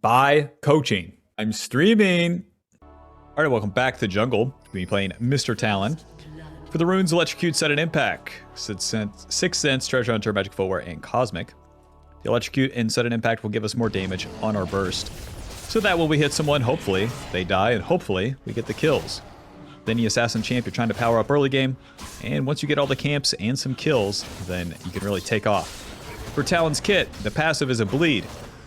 by coaching. I'm streaming. All right, welcome back to Jungle. We'll be playing Mr. Talon. For the runes, Electrocute, Sudden Impact, Sixth Sense, Treasure Hunter, Magic Footwear, and Cosmic. The Electrocute and Sudden Impact will give us more damage on our burst. So that when we hit someone, hopefully they die, and hopefully we get the kills. Then the Assassin Champ, you're trying to power up early game, and once you get all the camps and some kills, then you can really take off. For Talon's kit, the passive is a bleed.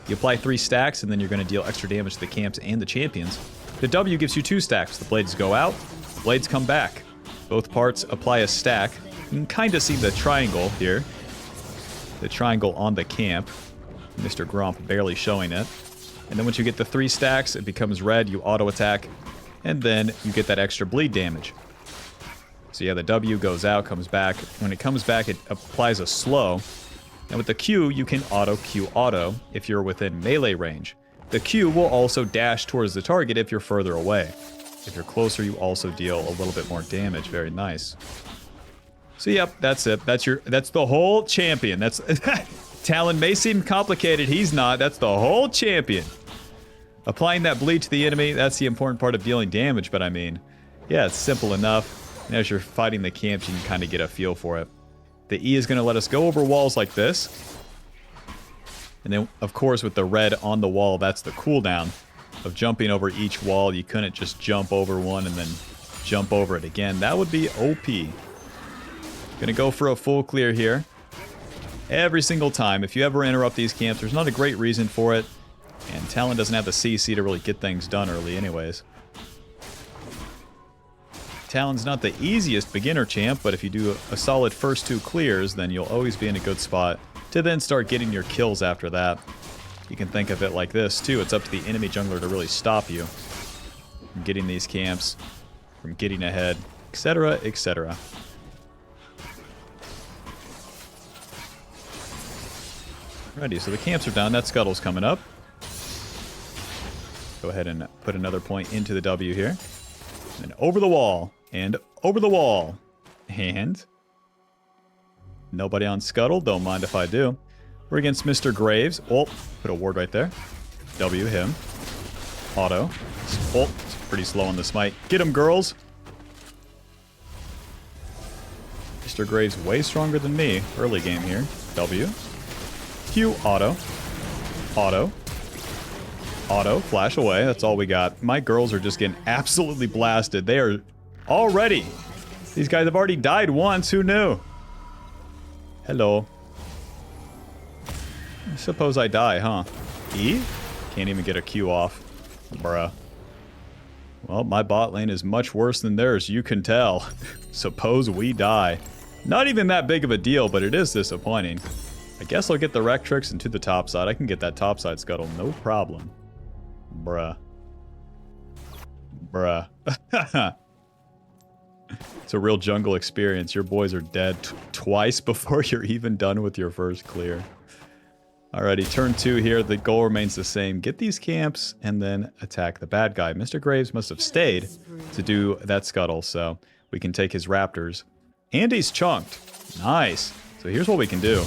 You apply 3 stacks, and then you're going to deal extra damage to the camps and the champions. The W gives you 2 stacks. The blades go out, the blades come back. Both parts apply a stack. You can kind of see the triangle here. The triangle on the camp. Mr. Grump barely showing it. And then once you get the 3 stacks, it becomes red, you auto attack, and then you get that extra bleed damage. So yeah, the W goes out, comes back. When it comes back, it applies a slow. And with the Q, you can Q auto if you're within melee range. The Q will also dash towards the target if you're further away. If you're closer, you also deal a little bit more damage. Very nice. So yep, that's it. That's the whole champion. That's Talon may seem complicated. He's not. That's the whole champion. Applying that bleed to the enemy, that's the important part of dealing damage, but I mean, yeah, it's simple enough. And as you're fighting the camps, you can kind of get a feel for it. The E is going to let us go over walls like this. And then, of course, with the red on the wall, that's the cooldown of jumping over each wall. You couldn't just jump over one and then jump over it again. That would be OP. Gonna go for a full clear here. Every single time. If you ever interrupt these camps, there's not a great reason for it. And Talon doesn't have the CC to really get things done early anyways. Talon's not the easiest beginner champ, but if you do a solid first 2 clears, then you'll always be in a good spot to then start getting your kills after that. You can think of it like this, too. It's up to the enemy jungler to really stop you from getting these camps, from getting ahead, etc., etc. Alrighty, so the camps are done. That scuttle's coming up. Go ahead and put another point into the W here. And over the wall. And over the wall. And nobody on Scuttle. Don't mind if I do. We're against Mr. Graves. Oh, put a ward right there. W him. Auto. Oh, it's pretty slow on the smite. Get him, girls. Mr. Graves way stronger than me. Early game here. W. Q. Auto. Auto. Auto. Flash away. That's all we got. My girls are just getting absolutely blasted. They are already. These guys have already died once. Who knew? Hello. I suppose I die, huh? E? Can't even get a Q off. Bruh. Well, my bot lane is much worse than theirs, you can tell. Suppose we die. Not even that big of a deal, but it is disappointing. I guess I'll get the Rectrix into the top side. I can get that top side scuttle, no problem. Bruh. Bruh. It's a real jungle experience. Your boys are dead twice before you're even done with your first clear. Alrighty, turn 2 here. The goal remains the same. Get these camps and then attack the bad guy. Mr. Graves must have stayed to do that scuttle, so we can take his raptors. And he's chunked. Nice. So here's what we can do.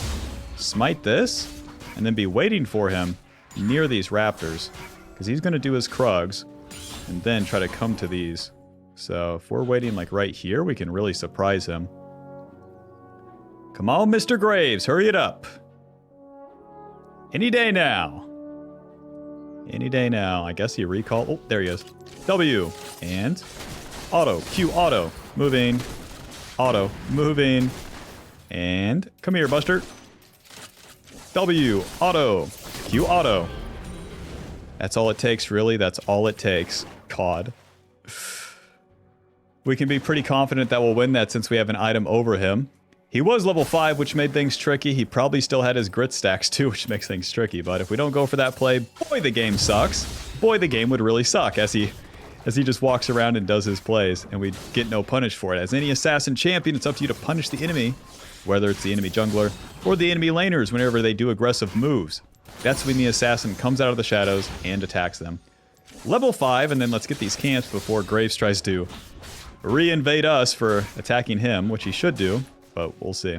Smite this, and then be waiting for him near these raptors. Because he's going to do his Krugs, and then try to come to these. So if we're waiting like right here, we can really surprise him. Come on, Mr. Graves, hurry it up. Any day now. Any day now. I guess he recall. Oh, there he is. W. And auto. Q auto. Moving. Auto. Moving. And come here, Buster. W. Auto. Q auto. That's all it takes, really. That's all it takes. God. We can be pretty confident that we'll win that since we have an item over him. He was level 5, which made things tricky. He probably still had his grit stacks too, which makes things tricky. But if we don't go for that play, boy, the game sucks. Boy, the game would really suck as he just walks around and does his plays, and we get no punish for it. As any assassin champion, it's up to you to punish the enemy, whether it's the enemy jungler or the enemy laners whenever they do aggressive moves. That's when the assassin comes out of the shadows and attacks them. Level 5, and then let's get these camps before Graves tries to re-invade us for attacking him, which he should do. But we'll see.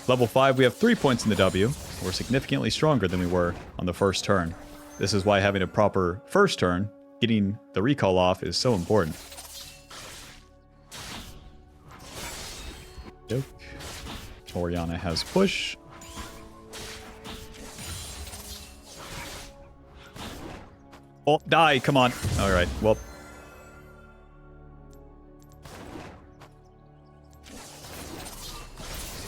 Level 5, we have 3 points in the W. We're significantly stronger than we were on the first turn. This is why having a proper first turn, getting the recall off, is so important. Joke. Orianna has push. Oh, die, come on. All right, well.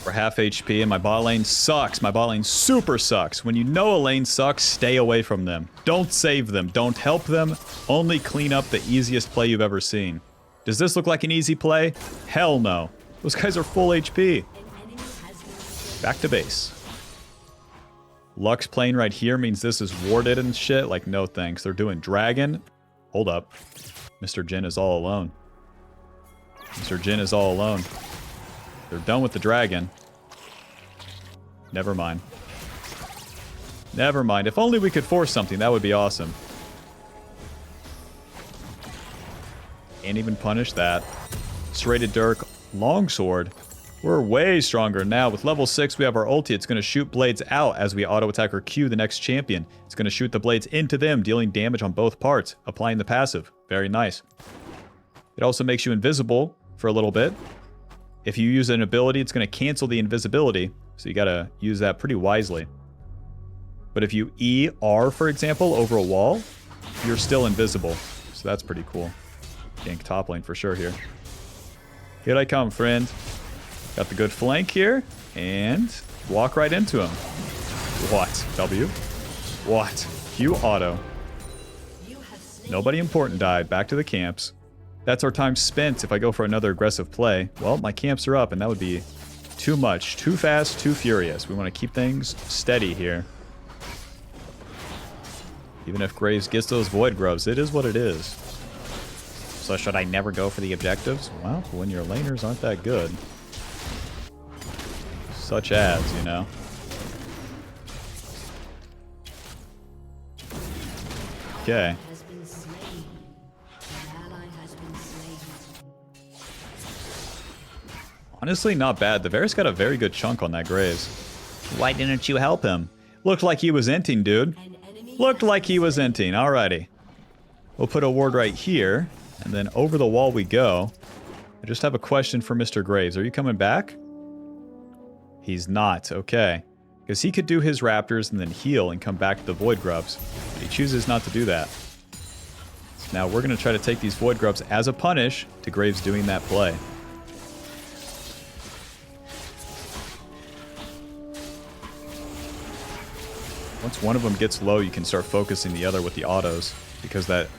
We're half HP and my bot lane sucks. My bot lane super sucks. When you know a lane sucks, stay away from them. Don't save them. Don't help them. Only clean up the easiest play you've ever seen. Does this look like an easy play? Hell no. Those guys are full HP. Back to base. Lux playing right here means this is warded and shit. Like, no thanks. They're doing dragon. Hold up. Mr. Jin is all alone. Mr. Jin is all alone. They're done with the dragon. Never mind. Never mind. If only we could force something, that would be awesome. Can't even punish that. Serrated Dirk, longsword. We're way stronger now. With level 6, we have our ulti. It's going to shoot blades out as we auto-attack or Q the next champion. It's going to shoot the blades into them, dealing damage on both parts, applying the passive. Very nice. It also makes you invisible for a little bit. If you use an ability, it's going to cancel the invisibility, so you got to use that pretty wisely. But if you ER, for example, over a wall, you're still invisible. So that's pretty cool. Gank top lane for sure here. Here I come, friend. Got the good flank here, and walk right into him. What? W? What? Q auto. Nobody important died. Back to the camps. That's our time spent if I go for another aggressive play. Well, my camps are up, and that would be too much. Too fast, too furious. We want to keep things steady here. Even if Graves gets those Void Grubs, it is what it is. So should I never go for the objectives? Well, when your laners aren't that good. Such as, you know. Okay. Honestly, not bad. The Varus got a very good chunk on that Graves. Why didn't you help him? Looked like he was inting, dude. Looked like he was inting. Alrighty. We'll put a ward right here, and then over the wall we go. I just have a question for Mr. Graves. Are you coming back? He's not. Okay. Because he could do his Raptors and then heal and come back to the Void Grubs. But he chooses not to do that. Now we're going to try to take these Void Grubs as a punish to Graves doing that play. Once one of them gets low, you can start focusing the other with the autos, because that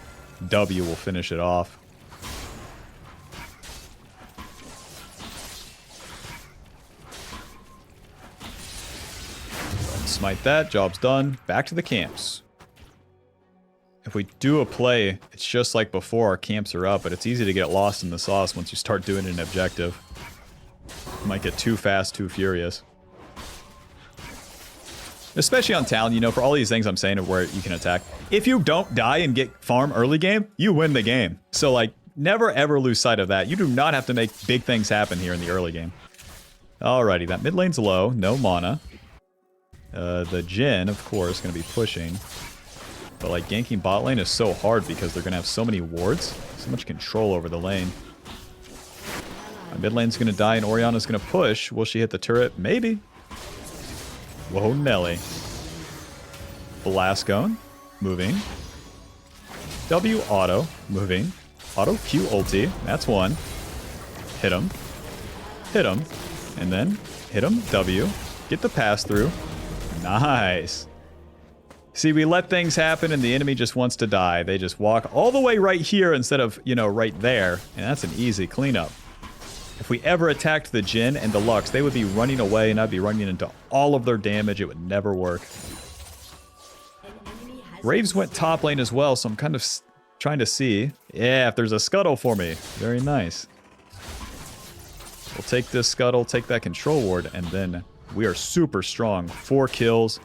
W will finish it off. Smite that, job's done. Back to the camps. If we do a play, it's just like before, our camps are up, but it's easy to get lost in the sauce once you start doing an objective. You might get too fast, too furious. Especially on Talon, you know, for all these things I'm saying of where you can attack. If you don't die and get farm early game, you win the game. So, like, never ever lose sight of that. You do not have to make big things happen here in the early game. Alrighty, that mid lane's low, no mana. The Jhin, of course, going to be pushing. But, like, ganking bot lane is so hard because they're going to have so many wards. So much control over the lane. My mid lane's going to die and Orianna's going to push. Will she hit the turret? Maybe. Whoa, Nelly. Blastcone. Moving. W auto. Moving. Auto Q ulti. That's one. Hit him. Hit him. And then hit him. W. Get the pass through. Nice. See, we let things happen and the enemy just wants to die. They just walk all the way right here instead of, you know, right there. And that's an easy cleanup. If we ever attacked the Jhin and the Lux, they would be running away and I'd be running into all of their damage. It would never work. Graves went top lane as well, so I'm kind of trying to see. Yeah, if there's a scuttle for me. Very nice. We'll take this scuttle, take that control ward, and then we are super strong. 4 kills.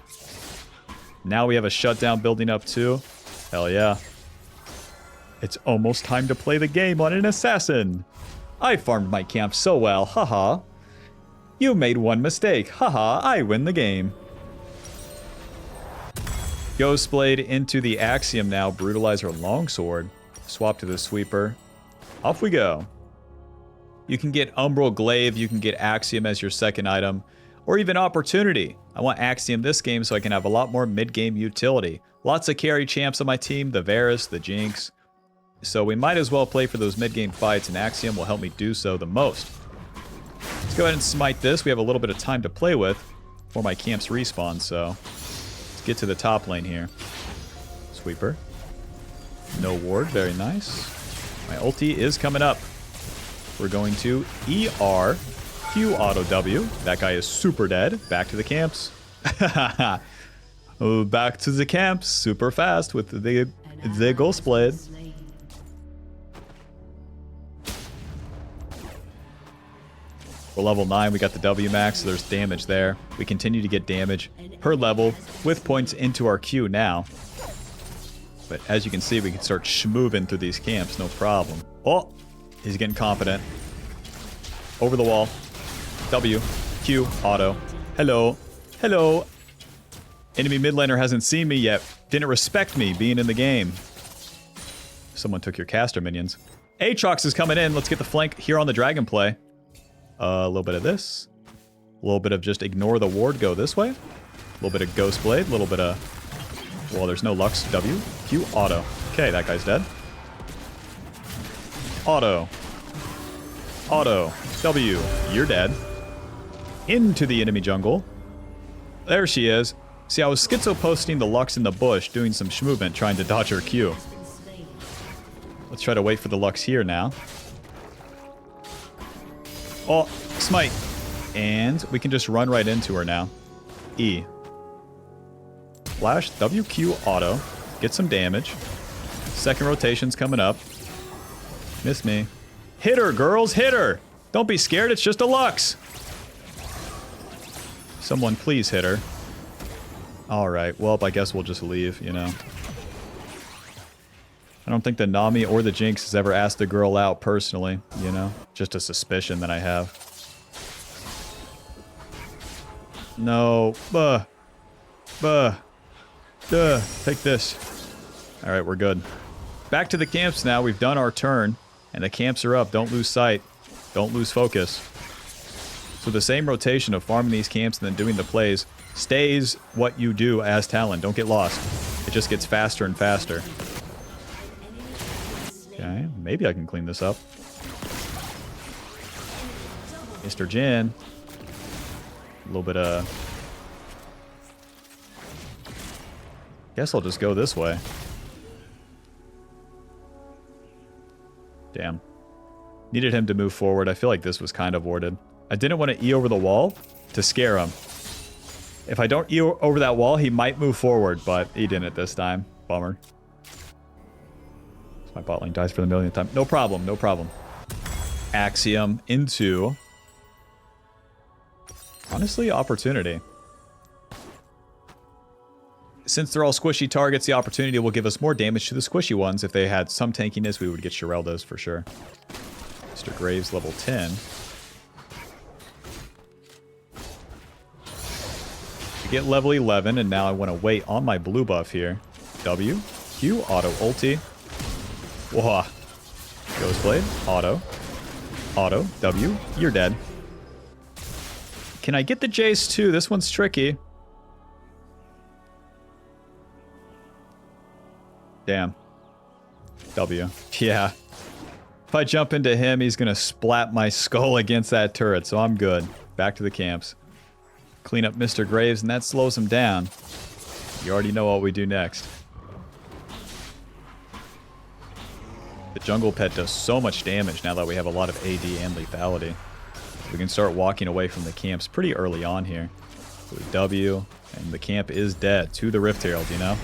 Now we have a shutdown building up too. Hell yeah. It's almost time to play the game on an assassin. I farmed my camp so well, haha. You made one mistake, haha, I win the game. Ghost Blade into the Axiom now. Brutalizer Longsword. Swap to the Sweeper. Off we go. You can get Umbral Glaive. You can get Axiom as your second item. Or even Opportunity. I want Axiom this game so I can have a lot more mid-game utility. Lots of carry champs on my team. The Varus, the Jinx. So we might as well play for those mid-game fights, and Axiom will help me do so the most. Let's go ahead and smite this. We have a little bit of time to play with before my camps respawn, so let's get to the top lane here. Sweeper. No ward, very nice. My ulti is coming up. We're going to ER, Q auto W. That guy is super dead. Back to the camps. Oh, back to the camps super fast with the Ghost Blade. We're level 9, we got the W max, so there's damage there. We continue to get damage per level with points into our Q now. But as you can see, we can start schmoving through these camps, no problem. Oh, he's getting confident. Over the wall. W, Q, auto. Hello, hello. Enemy mid laner hasn't seen me yet. Didn't respect me being in the game. Someone took your caster minions. Aatrox is coming in. Let's get the flank here on the dragon play. A little bit of this. A little bit of just ignore the ward, go this way. A little bit of Ghost Blade. A little bit of... Well, there's no Lux. W. Q. Auto. Okay, that guy's dead. Auto. Auto. W. You're dead. Into the enemy jungle. There she is. See, I was schizo-posting the Lux in the bush, doing some schmovement, trying to dodge her Q. Let's try to wait for the Lux here now. Oh, smite. And we can just run right into her now. E. Flash, WQ auto. Get some damage. Second rotation's coming up. Miss me. Hit her, girls, hit her! Don't be scared, it's just a Lux. Someone please hit her. Alright, well, I guess we'll just leave, you know. I don't think the Nami or the Jinx has ever asked the girl out personally, you know? Just a suspicion that I have. No. Buh. Buh. Duh. Take this. Alright, we're good. Back to the camps now. We've done our turn. And the camps are up. Don't lose sight. Don't lose focus. So the same rotation of farming these camps and then doing the plays stays what you do as Talon. Don't get lost. It just gets faster and faster. Okay, maybe I can clean this up. Mr. Jin. A little bit of... Guess I'll just go this way. Damn. Needed him to move forward. I feel like this was kind of warded. I didn't want to E over the wall to scare him. If I don't E over that wall, he might move forward, but he didn't this time. Bummer. My bot lane dies for the millionth time. No problem, no problem. Axiom into... Honestly, Opportunity. Since they're all squishy targets, the Opportunity will give us more damage to the squishy ones. If they had some tankiness, we would get Shirelda's for sure. Mr. Graves, level 10. We get level 11, and now I want to wait on my blue buff here. W, Q, auto ulti. Whoa. Ghost Blade, auto. Auto, W, you're dead. Can I get the Jace too? This one's tricky. Damn. W. Yeah. If I jump into him, he's gonna splat my skull against that turret, so I'm good. Back to the camps. Clean up Mr. Graves, and that slows him down. You already know what we do next. The jungle pet does so much damage now that we have a lot of AD and lethality. We can start walking away from the camps pretty early on here. With W, and the camp is dead to the Rift Herald, you know?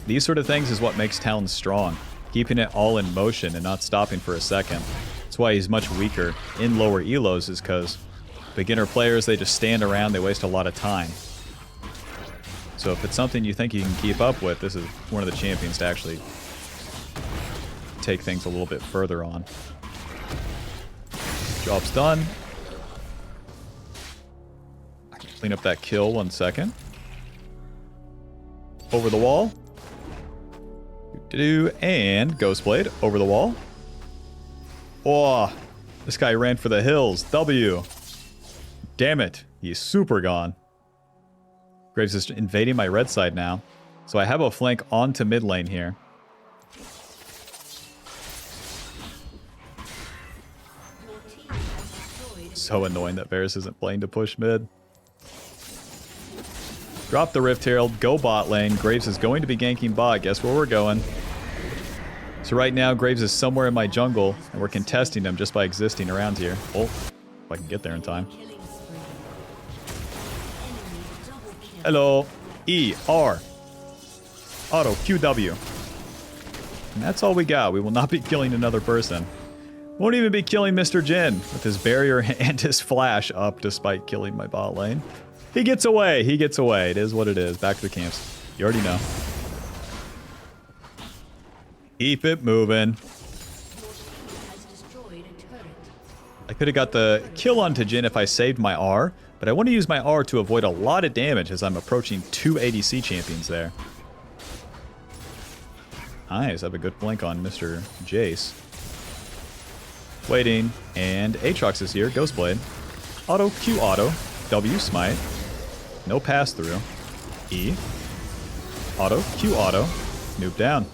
These sort of things is what makes Talon strong. Keeping it all in motion and not stopping for a second. That's why he's much weaker in lower elos, is because beginner players, they just stand around, they waste a lot of time. So if it's something you think you can keep up with, this is one of the champions to actually take things a little bit further on. Job's done. I can clean up that kill 1 second. over the wall. And Ghostblade over the wall. Oh, this guy ran for the hills. W. Damn it. He's super gone. Graves is invading my red side now. So I have a flank onto mid lane here. So annoying that Varus isn't playing to push mid. Drop the Rift Herald, go bot lane. Graves is going to be ganking bot. Guess where we're going. So right now, Graves is somewhere in my jungle, and we're contesting him just by existing around here. Oh, if I can get there in time. Hello. E, R. Auto, QW. And that's all we got. We will not be killing another person. Won't even be killing Mr. Jin with his barrier and his flash up despite killing my bot lane. He gets away. He gets away. It is what it is. Back to the camps. You already know. Keep it moving. I could have got the kill onto Jin if I saved my R, but I want to use my R to avoid a lot of damage as I'm approaching 2 ADC champions there. Nice. I have a good flank on Mr. Jace. Waiting, and Aatrox is here. Ghostblade. Auto, Q auto. W, smite. No pass through. E. Auto, Q auto. Noob down.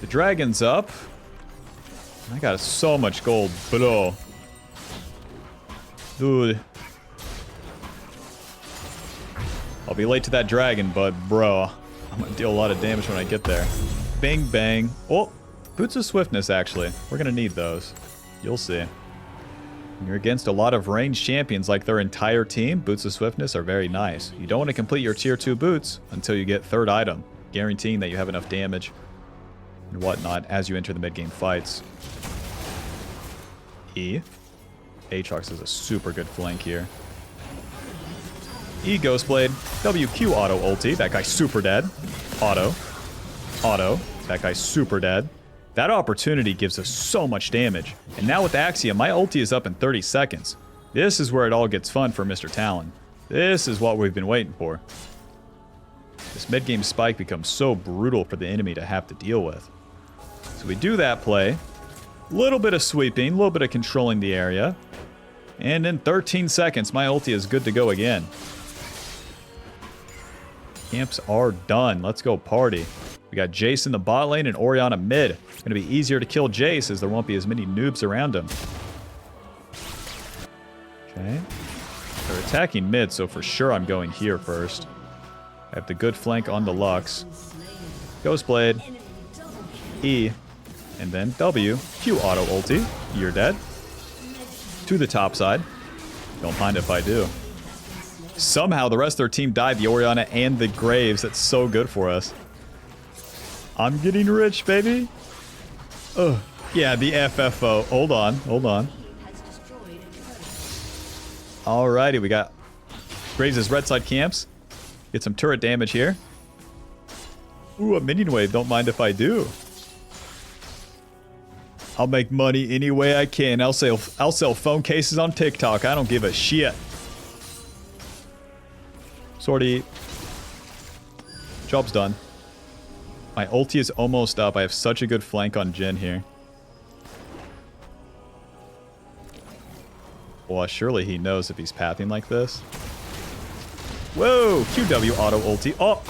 The dragon's up. I got so much gold, bro. Dude. I'll be late to that dragon, but bro, I'm gonna deal a lot of damage when I get there. Bang, bang. Oh, Boots of Swiftness, actually. We're going to need those. You'll see. When you're against a lot of ranged champions like their entire team, Boots of Swiftness are very nice. You don't want to complete your tier 2 boots until you get 3rd item, guaranteeing that you have enough damage and whatnot as you enter the mid-game fights. E. Aatrox is a super good flank here. E, Ghostblade. W, Q auto ulti. That guy's super dead. Auto. Auto. That guy's super dead. That opportunity gives us so much damage. And now with Axiom, my ulti is up in 30 seconds. This is where it all gets fun for Mr. Talon. This is what we've been waiting for. This mid-game spike becomes so brutal for the enemy to have to deal with. So we do that play. A little bit of sweeping, a little bit of controlling the area. And in 13 seconds, my ulti is good to go again. Camps are done. Let's go party. We got Jace in the bot lane and Orianna mid. It's going to be easier to kill Jace as there won't be as many noobs around him. Okay. They're attacking mid, so for sure I'm going here first. I have the good flank on the Lux. Ghostblade. E. And then W. Q auto ulti. You're dead. To the top side. Don't mind if I do. Somehow the rest of their team died, the Orianna and the Graves. That's so good for us. I'm getting rich, baby. Ugh. Yeah, the FFO. Hold on, hold on. Alrighty, we got Graves' red side camps. Get some turret damage here. Ooh, a minion wave. Don't mind if I do. I'll make money any way I can. I'll sell phone cases on TikTok. I don't give a shit. Sortie. Job's done. My ulti is almost up. I have such a good flank on Jin here. Well, surely he knows if he's pathing like this. Whoa! QW auto ulti. Oh!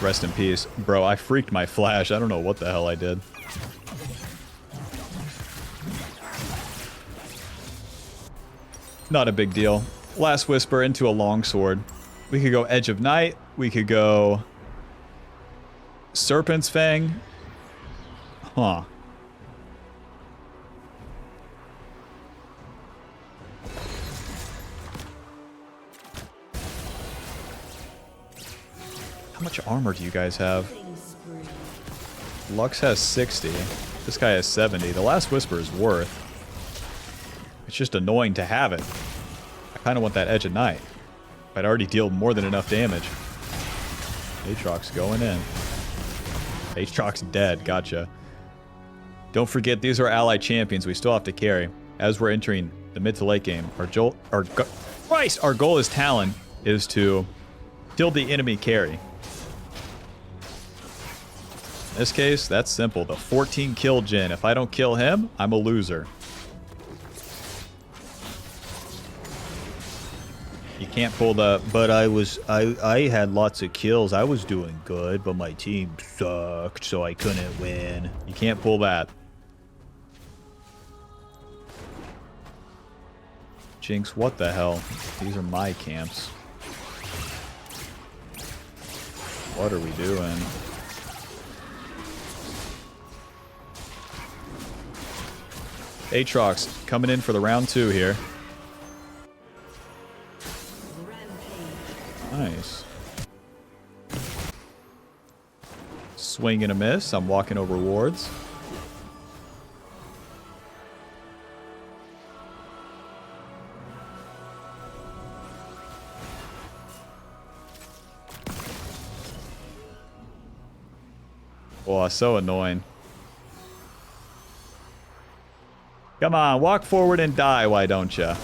Rest in peace. Bro, I freaked my flash. I don't know what the hell I did. Not a big deal. Last Whisper into a longsword. We could go Edge of Night. We could go Serpent's Fang. Huh. How much armor do you guys have? Lux has 60. This guy has 70. The Last Whisper is worth. It's just annoying to have it. I kind of want that Edge of Night. I'd already dealt more than enough damage. Aatrox going in. Aatrox dead. Gotcha. Don't forget, these are ally champions we still have to carry. As we're entering the mid to late game, our Christ! Our goal as Talon is to kill the enemy carry. In this case, that's simple. The 14 kill Jhin. If I don't kill him, I'm a loser. You can't pull the, but I had lots of kills. I was doing good, but my team sucked, so I couldn't win. You can't pull that. Jinx, what the hell? These are my camps. What are we doing? Aatrox coming in for the round 2 here. Nice. Swing and a miss. I'm walking over wards. Oh, so annoying. Come on, walk forward and die, why don't ya?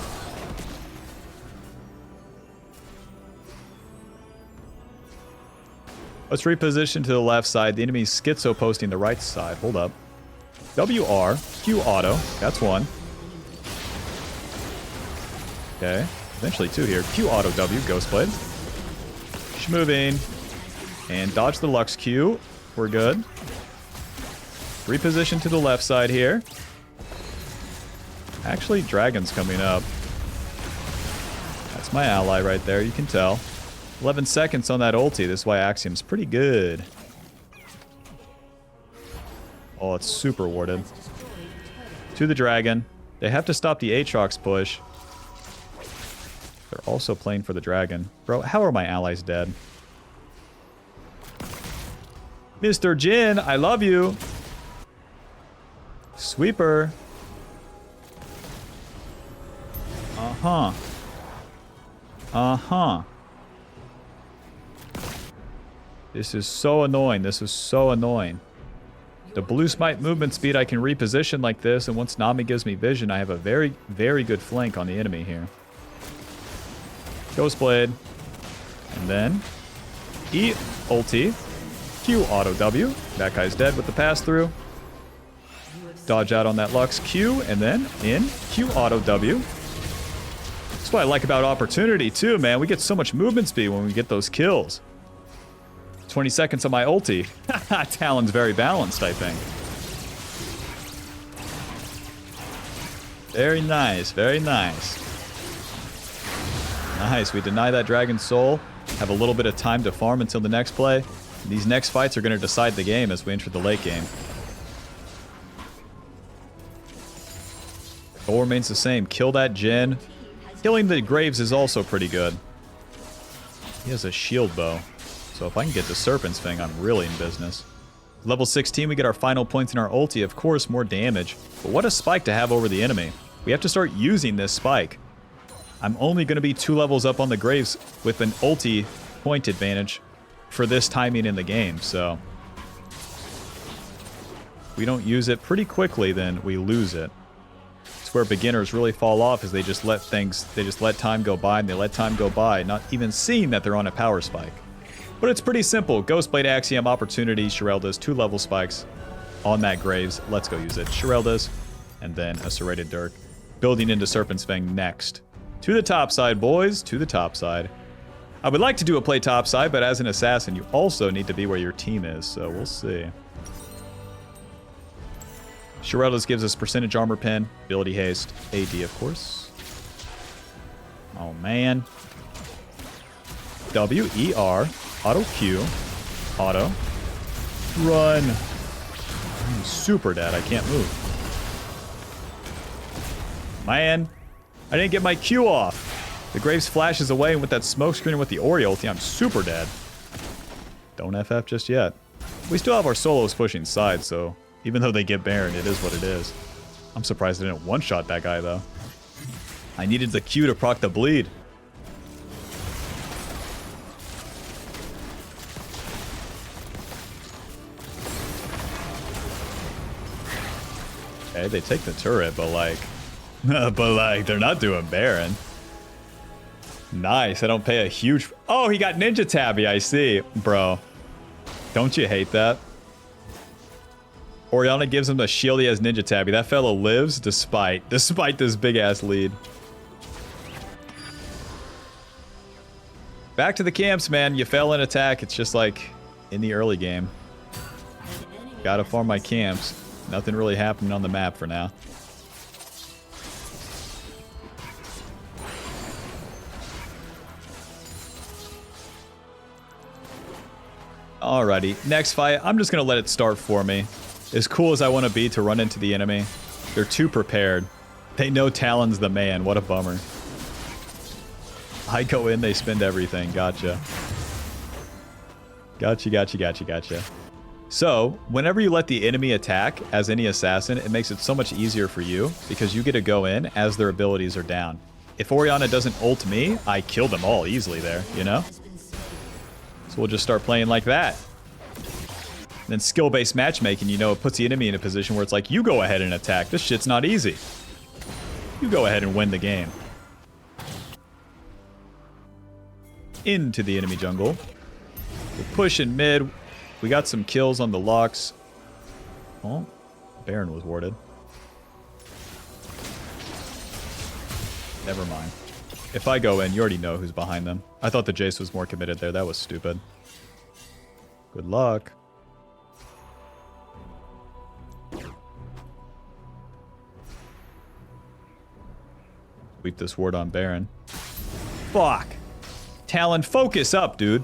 Let's reposition to the left side. The enemy's schizo posting the right side. Hold up. WR, Q auto. That's one. Okay. Eventually 2 here. Q auto W, Ghostblade. Schmoving. And dodge the Lux Q. We're good. Reposition to the left side here. Actually, Dragon's coming up. That's my ally right there, you can tell. 11 seconds on that ulti. This is why Axiom's pretty good. Oh, it's super warded. To the Dragon. They have to stop the Aatrox push. They're also playing for the Dragon. Bro, how are my allies dead? Mr. Jhin, I love you. Sweeper. Uh-huh. Uh-huh. This is so annoying. This is so annoying. The blue smite movement speed, I can reposition like this, and once Nami gives me vision, I have a very, very good flank on the enemy here. Ghostblade. And then E ulti. Q auto W. That guy's dead with the pass-through. Dodge out on that Lux Q, and then in Q auto W. That's what I like about opportunity too, man. We get so much movement speed when we get those kills. 20 seconds on my ulti. Talon's very balanced, I think. Very nice, very nice. Nice, we deny that Dragon's Soul. Have a little bit of time to farm until the next play. These next fights are going to decide the game as we enter the late game. Goal remains the same. Kill that Jhin. Killing the Graves is also pretty good. He has a shield bow. So if I can get the Serpent's Fang, I'm really in business. Level 16, we get our final points in our ulti. Of course, more damage. But what a spike to have over the enemy. We have to start using this spike. I'm only going to be 2 levels up on the Graves with an ulti point advantage for this timing in the game. So if we don't use it pretty quickly, then we lose it. It's where beginners really fall off, is they just let time go by, and they let time go by, not even seeing that they're on a power spike. But it's pretty simple. Ghostblade, Axiom, Opportunity, Shirelda's 2 level spikes on that Graves. Let's go use it. Shirelda's, and then a Serrated Dirk. Building into Serpent's Fang next. To the top side, boys. To the top side. I would like to do a play top side, but as an assassin, you also need to be where your team is, so we'll see. Shirelda's gives us percentage armor pen, ability haste, AD, of course. Oh, man. W, E, R. Auto Q. Auto. Run. I'm super dead. I can't move. Man. I didn't get my Q off. The Graves flashes away, and with that smoke screen and with the Ori ulti, I'm super dead. Don't FF just yet. We still have our solos pushing side, so even though they get Baron, it is what it is. I'm surprised I didn't one-shot that guy, though. I needed the Q to proc the bleed. Okay, they take the turret, but like... they're not doing Baron. Nice. I don't pay a huge... Oh, he got Ninja Tabby. I see. Bro. Don't you hate that? Orianna gives him a shield. He has Ninja Tabby. That fellow lives despite this big-ass lead. Back to the camps, man. You fell in attack. It's just like in the early game. Gotta farm my camps. Nothing really happening on the map for now. Alrighty, next fight, I'm just going to let it start for me. As cool as I want to be to run into the enemy, they're too prepared. They know Talon's the man, what a bummer. I go in, they spend everything, gotcha. Gotcha. So, whenever you let the enemy attack as any assassin, it makes it so much easier for you, because you get to go in as their abilities are down. If Orianna doesn't ult me, I kill them all easily there, you know? So we'll just start playing like that. And then skill-based matchmaking, you know, it puts the enemy in a position where it's like, you go ahead and attack. This shit's not easy. You go ahead and win the game. Into the enemy jungle. We're pushing mid. We got some kills on the Lux. Oh, Baron was warded. Never mind. If I go in, you already know who's behind them. I thought the Jace was more committed there. That was stupid. Good luck. Sweep this ward on Baron. Fuck! Talon, focus up, dude.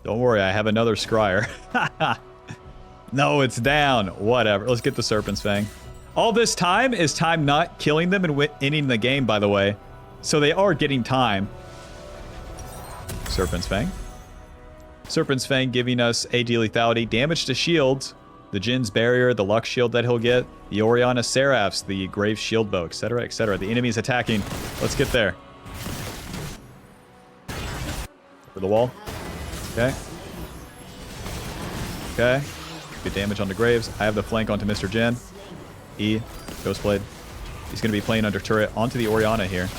Don't worry, I have another scryer. No, it's down. Whatever. Let's get the Serpent's Fang. All this time is time not killing them and ending the game, by the way. So they are getting time. Serpent's Fang. Serpent's Fang giving us AD lethality, damage to shields, the Jin's barrier, the Lux shield that he'll get, the Orianna Seraphs, the Grave shield bow, etc., etc. The enemy's attacking. Let's get there. For the wall. Okay. Okay. Good damage on the Graves. I have the flank onto Mr. Jin. E. Ghostblade. He's going to be playing under turret onto the Orianna here.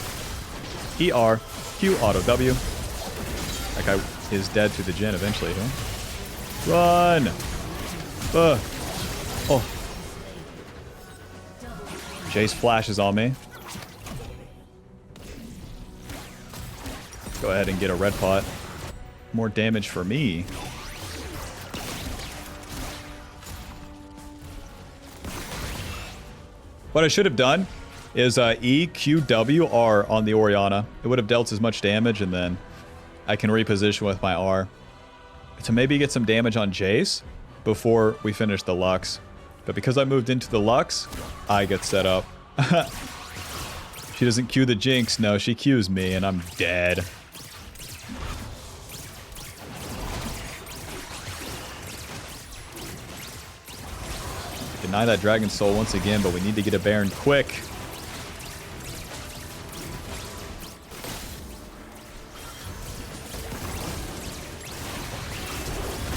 ER. Q. Auto W. That guy is dead to the Jin eventually. Huh? Run! Oh. Jace flashes on me. Go ahead and get a red pot. More damage for me. What I should have done is E, Q, W, R on the Orianna. It would have dealt as much damage, and then I can reposition with my R to maybe get some damage on Jace before we finish the Lux. But because I moved into the Lux, I get set up. She doesn't Q the Jinx. No, she Qs me, and I'm dead. Deny that Dragon Soul once again, but we need to get a Baron quick.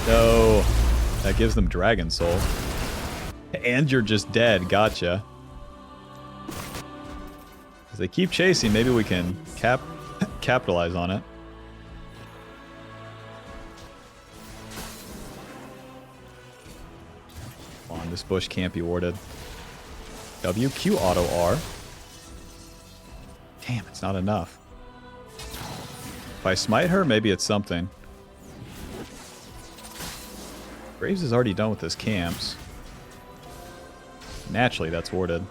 No. That gives them Dragon Soul. And you're just dead. Gotcha. As they keep chasing, maybe we can capitalize on it. This bush can't be warded. W, Q, auto, R. Damn, it's not enough. If I smite her, maybe it's something. Graves is already done with his camps. Naturally, that's warded.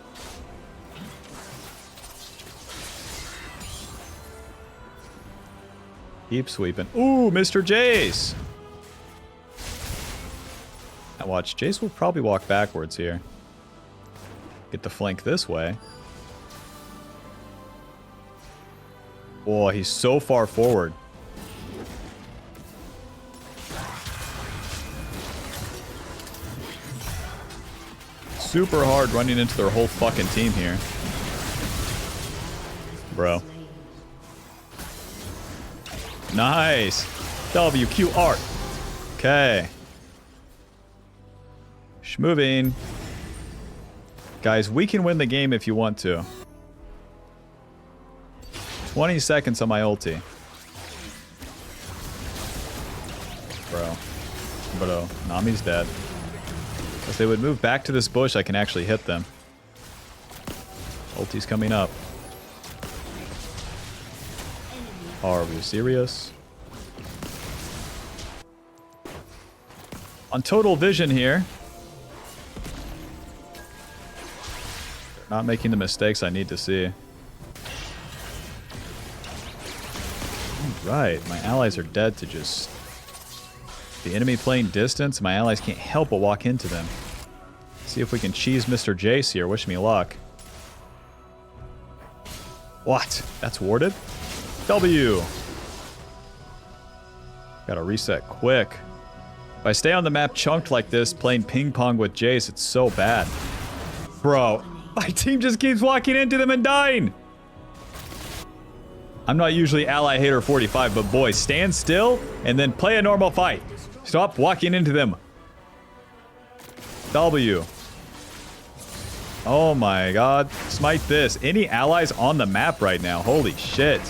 Keep sweeping. Ooh, Mr. Jace! Now watch, Jace will probably walk backwards here. Get the flank this way. Oh, he's so far forward. Super hard running into their whole fucking team here. Bro. Nice! WQR. Okay. Moving. Guys, we can win the game if you want to. 20 seconds on my ulti. Bro, Nami's dead. If they would move back to this bush, I can actually hit them. Ulti's coming up. Are we serious? On total vision here. Not making the mistakes I need to see. Right, my allies are dead to just... The enemy playing distance, my allies can't help but walk into them. See if we can cheese Mr. Jace here. Wish me luck. What? That's warded? W. Gotta reset quick. If I stay on the map chunked like this, playing ping pong with Jace, it's so bad. Bro, my team just keeps walking into them and dying. I'm not usually ally hater 45, but boy, stand still and then play a normal fight. Stop walking into them. W. Oh my god. Smite this. Any allies on the map right now? Holy shit.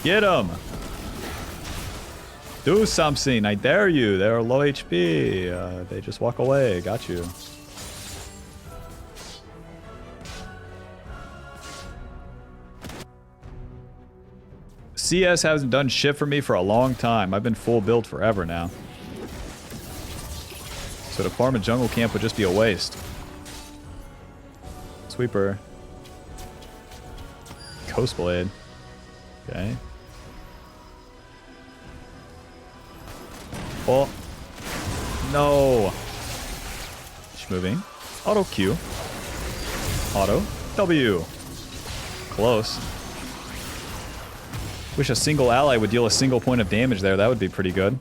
Get them. Do something. I dare you. They're low HP. They just walk away. Got you. CS hasn't done shit for me for a long time. I've been full build forever now. So to farm a jungle camp would just be a waste. Sweeper. Coast Blade. Okay. Oh. No. She's moving. Auto Q. Auto. W. Close. Wish a single ally would deal a single point of damage there. That would be pretty good.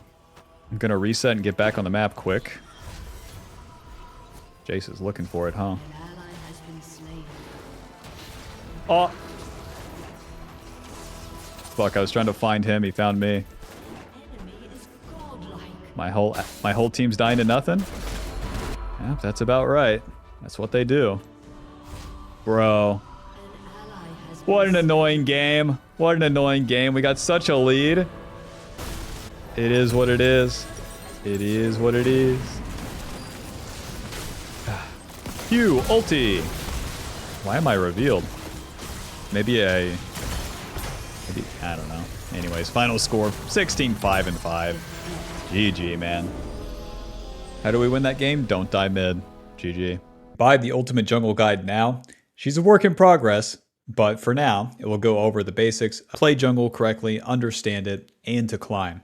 I'm gonna reset and get back on the map quick. Jace is looking for it, huh? Oh! Fuck, I was trying to find him. He found me. My whole team's dying to nothing? Yeah, that's about right. That's what they do. Bro. What an annoying game. What an annoying game. We got such a lead. It is what it is. It is what it is. Q, ulti. Why am I revealed? Maybe I don't know. Anyways, final score 16-5 and 5. GG, man. How do we win that game? Don't die mid. GG. Buy the Ultimate Jungle Guide now. She's a work in progress. But for now, it will go over the basics, play jungle correctly, understand it, and to climb.